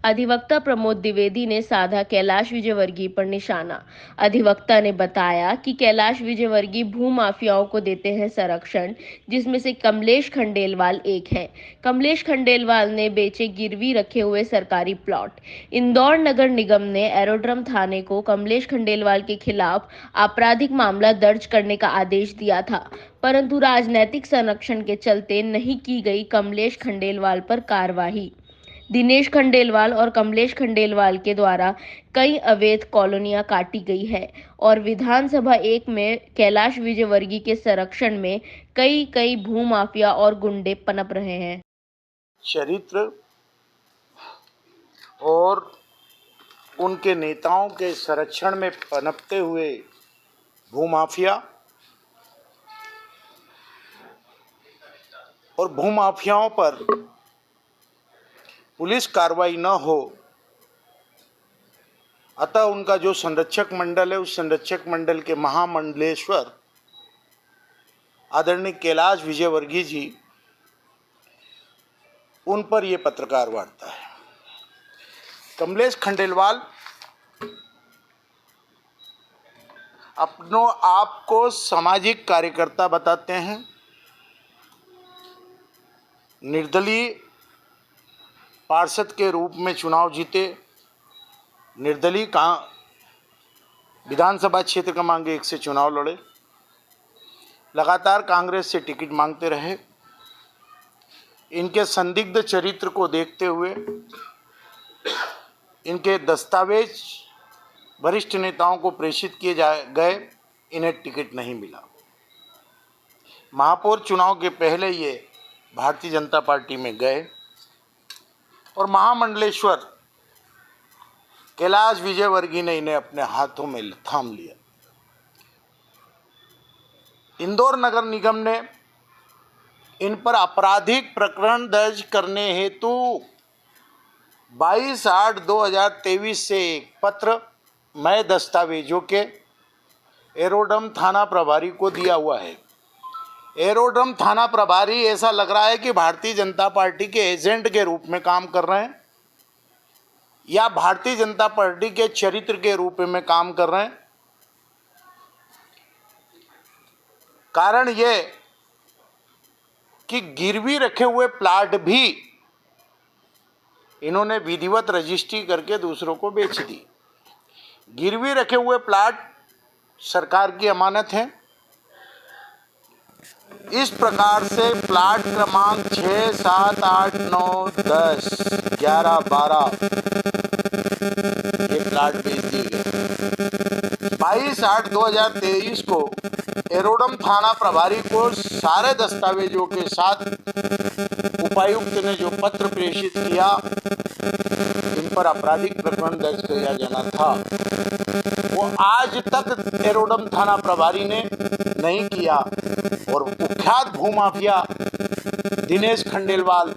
अधिवक्ता प्रमोद द्विवेदी ने साधा कैलाश विजयवर्गीय पर निशाना। अधिवक्ता ने बताया कि कैलाश विजयवर्गीय भूमाफियाओं को देते हैं संरक्षण, जिसमें से कमलेश खंडेलवाल एक है। कमलेश खंडेलवाल ने बेचे गिरवी रखे हुए सरकारी प्लॉट। इंदौर नगर निगम ने एरोड्रम थाने को कमलेश खंडेलवाल के खिलाफ आपराधिक मामला दर्ज करने का आदेश दिया था, परंतु राजनैतिक संरक्षण के चलते नहीं की गई कमलेश खंडेलवाल पर कार्रवाई। दिनेश खंडेलवाल और कमलेश खंडेलवाल के द्वारा कई अवैध कॉलोनियां काटी गई है और विधानसभा एक में कैलाश विजयवर्गीय के संरक्षण में कई भूमाफिया और गुंडे पनप रहे हैं। चरित्र और उनके नेताओं के संरक्षण में पनपते हुए भूमाफिया और भूमाफियाओं पर पुलिस कार्रवाई न हो, अतः उनका जो संरक्षक मंडल है उस संरक्षक मंडल के महामंडलेश्वर आदरणीय कैलाश विजयवर्गीय जी उन पर यह पत्रकार वार्ता है। कमलेश खंडेलवाल अपनों आप को सामाजिक कार्यकर्ता बताते हैं, निर्दलीय पार्षद के रूप में चुनाव जीते, निर्दलीय विधानसभा क्षेत्र क्रमांक 1 से चुनाव लड़े, लगातार कांग्रेस से टिकट मांगते रहे। इनके संदिग्ध चरित्र को देखते हुए इनके दस्तावेज वरिष्ठ नेताओं को प्रेषित किए गए, इन्हें टिकट नहीं मिला। महापौर चुनाव के पहले ये भारतीय जनता पार्टी में गए और महामंडलेश्वर कैलाश विजयवर्गीय ने इन्हें अपने हाथों में थाम लिया। इंदौर नगर निगम ने इन पर आपराधिक प्रकरण दर्ज करने हेतु 22/8/2023 से एक पत्र मय दस्तावेजों के एरोड्रम थाना प्रभारी को दिया हुआ है। एरोड्रम थाना प्रभारी ऐसा लग रहा है कि भारतीय जनता पार्टी के एजेंट के रूप में काम कर रहे हैं या भारतीय जनता पार्टी के चरित्र के रूप में काम कर रहे हैं। कारण यह कि गिरवी रखे हुए प्लाट भी इन्होंने विधिवत रजिस्ट्री करके दूसरों को बेच दी। गिरवी रखे हुए प्लाट सरकार की अमानत है। इस प्रकार से प्लाट क्रमांक 6, 7, 8, 9, 10, 11, 12 ये प्लाट बेच दिए गए। 22/8/2023 को एरोड्रम थाना प्रभारी को सारे दस्तावेजों के साथ उपायुक्त ने जो पत्र प्रेषित किया, इन पर आपराधिक प्रकरण दर्ज किया जाना था, वो आज तक एरोड्रम थाना प्रभारी ने नहीं किया और कुख्यात भूमाफिया दिनेश खंडेलवाल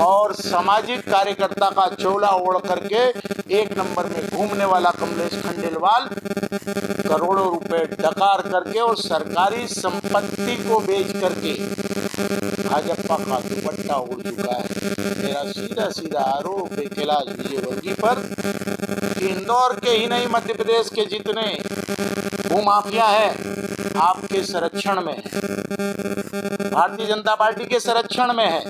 और सामाजिक कार्यकर्ता का चोला ओढ़ करके एक नंबर में घूमने वाला कमलेश खंडेलवाल करोड़ों रुपए डकार करके और सरकारी संपत्ति को बेच करके भाजपा का दुपट्टा उड़ चुका है। मेरा सीधा सीधा आरोप है कैलाश विजयवर्गीय पर कि इंदौर के ही नहीं मध्य प्रदेश के जितने भूमाफिया है आपके संरक्षण में है, भारतीय जनता पार्टी के संरक्षण में है।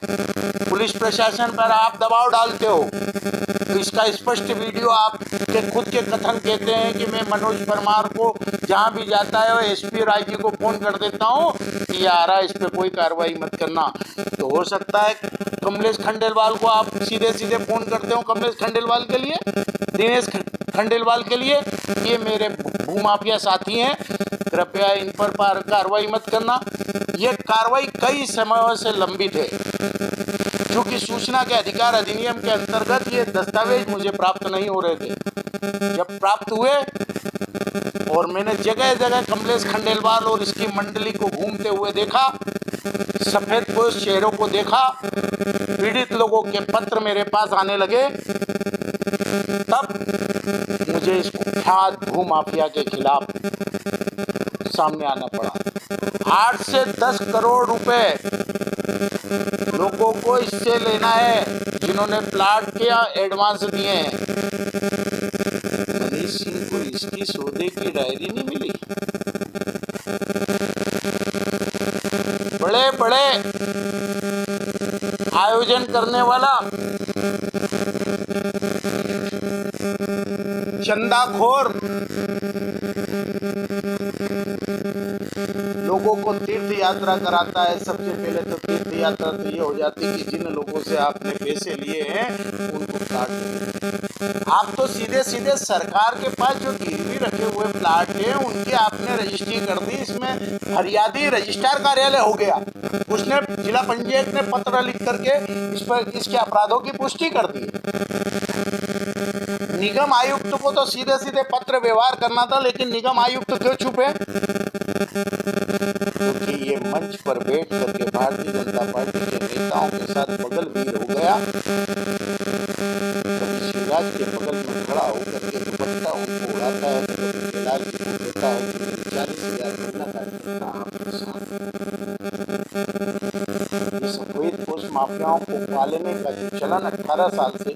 पुलिस प्रशासन पर आप दबाव डालते हो। तो इसका स्पष्ट वीडियो आपके खुद के कथन कहते हैं कि मैं मनोज परमार को जहां भी जाता है एसपी राय जी को फोन कर देता हूं कि ये आ रहा है, इस पे कोई कार्रवाई मत करना। तो हो सकता है कमलेश खंडेलवाल को आप सीधे सीधे फोन करते हो कमलेश खंडेलवाल के लिए, दिनेश खंडेलवाल के लिए, ये मेरे भूमाफिया साथी हैं, कृपया इन पर कार्रवाई मत करना। ये कार्रवाई कई समयों से लंबित है, क्योंकि सूचना के अधिकार अधिनियम के अंतर्गत ये दस्तावेज मुझे प्राप्त नहीं हो रहे थे। जब प्राप्त हुए और मैंने जगह जगह कमलेश खंडेलवाल और इसकी मंडली को घूमते हुए देखा, सफेदपोश चेहरों को देखा, पीड़ित लोगों के पत्र मेरे पास आने लगे, तब मुझे इस कुख्यात भूमाफिया के खिलाफ सामने आना पड़ा। 8 से 10 करोड़ रुपए लोगों को इससे लेना है जिन्होंने प्लाट के एडवांस दिए हैं। मनीष सिंह को इसकी सौदे की डायरी नहीं मिली। बड़े बड़े आयोजन करने वाला चंदाखोर लोगों को तीर्थ यात्रा कराता है। सबसे पहले तो तीर्थ यात्रा तो ये हो जाती है कि जिन लोगों से आपने पैसे लिए हैं उनको काट दीजिए। आप तो सीधे सीधे सरकार के पास जो गिरवी रखे हुए प्लाट हैं उनकी आपने रजिस्ट्री कर दी। इसमें फरियादी रजिस्ट्रार कार्यालय हो गया। उसने जिला पंचायत ने पत्र लिख करके इस पर इसके अपराधों की पुष्टि कर दी। निगम आयुक्त को तो सीधे सीधे पत्र व्यवहार करना था, लेकिन निगम आयुक्त क्यों छुपे? क्योंकि ये मंच पर बैठ करके भारतीय जनता पार्टी के नेताओं के साथ बगल भी हो गया। कभी शिवराज के बगल में खड़ा होकर के दुपट्टा उनको उड़ाता है, तो कभी कैलाश जी को कहता है कि मेरी 40,000 महीना का ठेका आपके साथ। इस अवैध घूस माफियाओं को पालने का जो चलन 18 साल से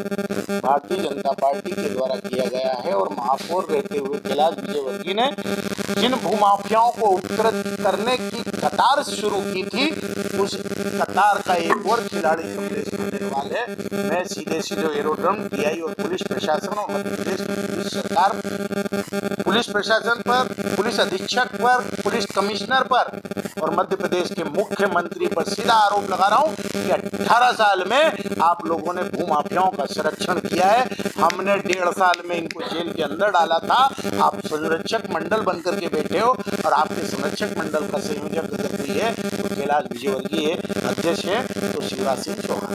भारतीय जनता पार्टी के द्वारा किया गया है और महापौर रहते हुए कैलाश विजयवर्गीय ने जिन भूमाफियाओं को उपकृत करने की कतार शुरू की थी, उस कतार का एक और खिलाड़ी कमलेश खंडेलवाल है। मैं सीधे सीधे एरोड्रम टीआई और पुलिस प्रशासन और मध्य प्रदेश की पुलिस सरकार, पुलिस प्रशासन पर, पुलिस अधीक्षक पर, पुलिस कमिश्नर पर और मध्य प्रदेश के मुख्यमंत्री पर सीधा आरोप लगा रहा हूं कि 18 साल में आप लोगों ने भूमाफियाओं का संरक्षण किया है। हमने 1.5 साल में इनको जेल के अंदर डाला था। आप संरक्षक मंडल बनकर के बैठे हो और आपके संरक्षक मंडल का संयोजक अगर कोई है तो कैलाश विजयवर्गीय है, अध्यक्ष है तो शिवराज सिंह चौहान।